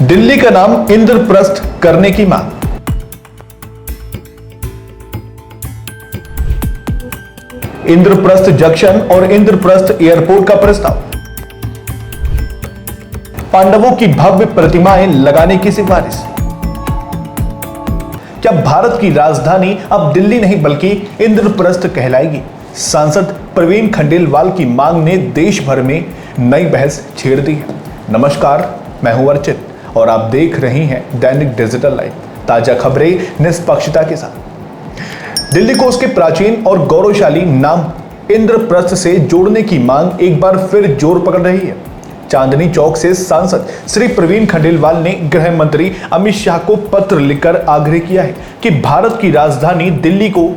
दिल्ली का नाम इंद्रप्रस्थ करने की मांग। इंद्रप्रस्थ जंक्शन और इंद्रप्रस्थ एयरपोर्ट का प्रस्ताव। पांडवों की भव्य प्रतिमाएं लगाने की सिफारिश। क्या भारत की राजधानी अब दिल्ली नहीं बल्कि इंद्रप्रस्थ कहलाएगी? सांसद प्रवीण खंडेलवाल की मांग ने देश भर में नई बहस छेड़ दी है। नमस्कार, मैं हूं अर्चित और आप देख रहे हैं दैनिक डिजिटल लाइव, ताजा खबरें निष्पक्षता के साथ। दिल्ली को उसके प्राचीन और गौरवशाली नाम इंद्रप्रस्थ से जोड़ने की मांग एक बार फिर जोर पकड़ रही है। चांदनी चौक से सांसद श्री प्रवीण खंडेलवाल ने गृह मंत्री अमित शाह को पत्र लिखकर आग्रह किया है कि भारत की राजधानी दिल्ली को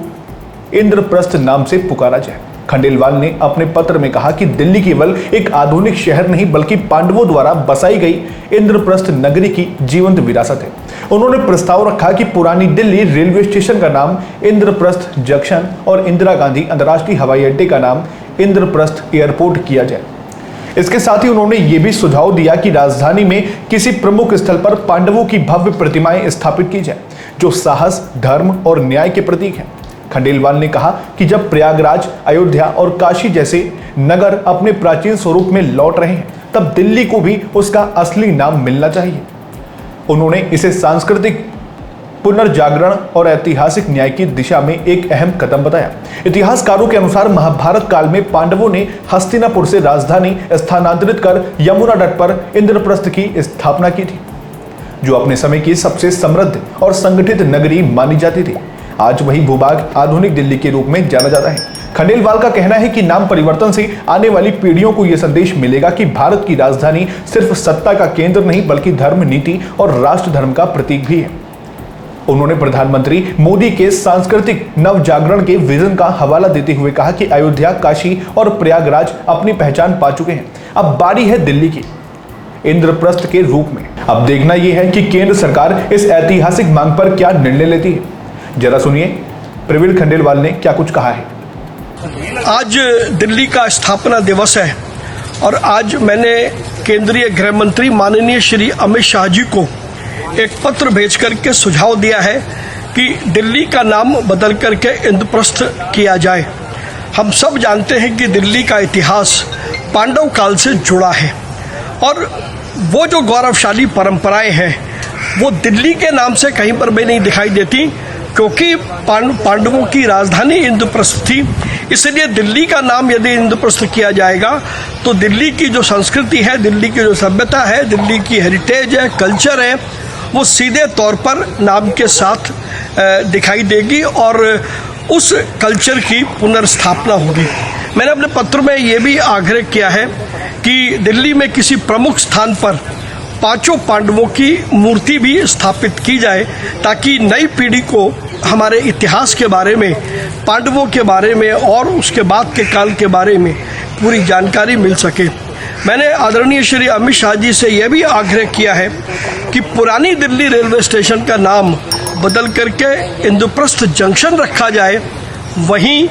इंद्रप्रस्थ नाम से पुकारा जाए। खंडेलवाल ने अपने पत्र में कहा कि दिल्ली केवल एक आधुनिक शहर नहीं बल्कि पांडवों द्वारा बसाई गई इंद्रप्रस्थ नगरी की जीवंत विरासत है। उन्होंने प्रस्ताव रखा कि पुरानी दिल्ली रेलवे स्टेशन का नाम इंद्रप्रस्थ जंक्शन और इंदिरा गांधी अंतर्राष्ट्रीय हवाई अड्डे का नाम इंद्रप्रस्थ एयरपोर्ट किया जाए। इसके साथ ही उन्होंने ये भी सुझाव दिया कि राजधानी में किसी प्रमुख स्थल पर पांडवों की भव्य प्रतिमाएं स्थापित की जाए जो साहस, धर्म और न्याय के प्रतीक हैं। खंडेलवाल ने कहा कि जब प्रयागराज, अयोध्या और काशी जैसे नगर अपने प्राचीन स्वरूप में लौट रहे हैं तब दिल्ली को भी उसका असली नाम मिलना चाहिए। उन्होंने इसे सांस्कृतिक पुनर्जागरण और ऐतिहासिक न्याय की दिशा में एक अहम कदम बताया। इतिहासकारों के अनुसार महाभारत काल में पांडवों ने हस्तिनापुर से राजधानी स्थानांतरित कर यमुना तट पर इंद्रप्रस्थ की स्थापना की थी, जो अपने समय की सबसे समृद्ध और संगठित नगरी मानी जाती थी। आज वही भूभाग आधुनिक दिल्ली के रूप में जाना जाता है। खंडेलवाल का कहना है कि नाम परिवर्तन से आने वाली पीढ़ियों को यह संदेश मिलेगा कि भारत की राजधानी सिर्फ सत्ता का केंद्र नहीं बल्कि धर्म, नीति और राष्ट्र धर्म का प्रतीक भी है। उन्होंने प्रधानमंत्री मोदी के सांस्कृतिक नवजागरण के विजन का हवाला देते हुए कहा कि अयोध्या, काशी और प्रयागराज अपनी पहचान पा चुके हैं। अब बारी है दिल्ली की इंद्रप्रस्थ के रूप में। अब देखना यह है कि केंद्र सरकार इस ऐतिहासिक मांग पर क्या निर्णय लेती है। जरा सुनिए प्रवीण खंडेलवाल ने क्या कुछ कहा है। आज दिल्ली का स्थापना दिवस है और आज मैंने केंद्रीय गृह मंत्री माननीय श्री अमित शाह जी को एक पत्र भेज करके सुझाव दिया है कि दिल्ली का नाम बदल करके इंद्रप्रस्थ किया जाए। हम सब जानते हैं कि दिल्ली का इतिहास पांडव काल से जुड़ा है और वो जो गौरवशाली परंपराएं हैं वो दिल्ली के नाम से कहीं पर भी नहीं दिखाई देती, क्योंकि पांडवों की राजधानी इंद्रप्रस्थ थी। इसलिए दिल्ली का नाम यदि इंद्रप्रस्थ किया जाएगा तो दिल्ली की जो संस्कृति है, दिल्ली की जो सभ्यता है, दिल्ली की हेरिटेज है, कल्चर है, वो सीधे तौर पर नाम के साथ दिखाई देगी और उस कल्चर की पुनर्स्थापना होगी। मैंने अपने पत्र में ये भी आग्रह किया है कि दिल्ली में किसी प्रमुख स्थान पर पांचों पांडवों की मूर्ति भी स्थापित की जाए ताकि नई पीढ़ी को हमारे इतिहास के बारे में, पांडवों के बारे में और उसके बाद के काल के बारे में पूरी जानकारी मिल सके। मैंने आदरणीय श्री अमित शाह जी से यह भी आग्रह किया है कि पुरानी दिल्ली रेलवे स्टेशन का नाम बदल करके इंद्रप्रस्थ जंक्शन रखा जाए, वहीं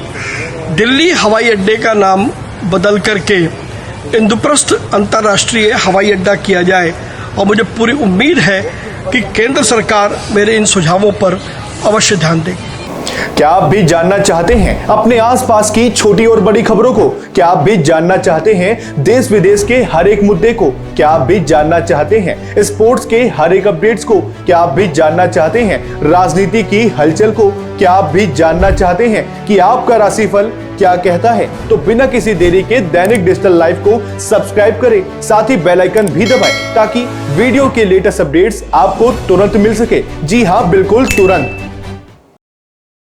दिल्ली हवाई अड्डे का नाम बदल करके इंद्रप्रस्थ अंतर्राष्ट्रीय हवाई अड्डा किया जाए। और मुझे पूरी उम्मीद है कि केंद्र सरकार मेरे इन सुझावों पर अवश्य ध्यान देगी। क्या आप भी जानना चाहते हैं अपने आसपास की छोटी और बड़ी खबरों को? क्या आप भी जानना चाहते हैं देश विदेश के हर एक मुद्दे को? क्या आप भी जानना चाहते हैं स्पोर्ट्स के हर एक अपडेट्स को? क्या आप भी जानना चाहते हैं राजनीति की हलचल को? क्या आप भी जानना चाहते हैं कि आपका राशिफल क्या कहता है? तो बिना किसी देरी के दैनिक डिजिटल लाइव को सब्सक्राइब करें, साथ ही बेल आइकन भी दबाएं ताकि वीडियो के लेटेस्ट अपडेट्स आपको तुरंत मिल सके। जी हाँ, बिल्कुल तुरंत।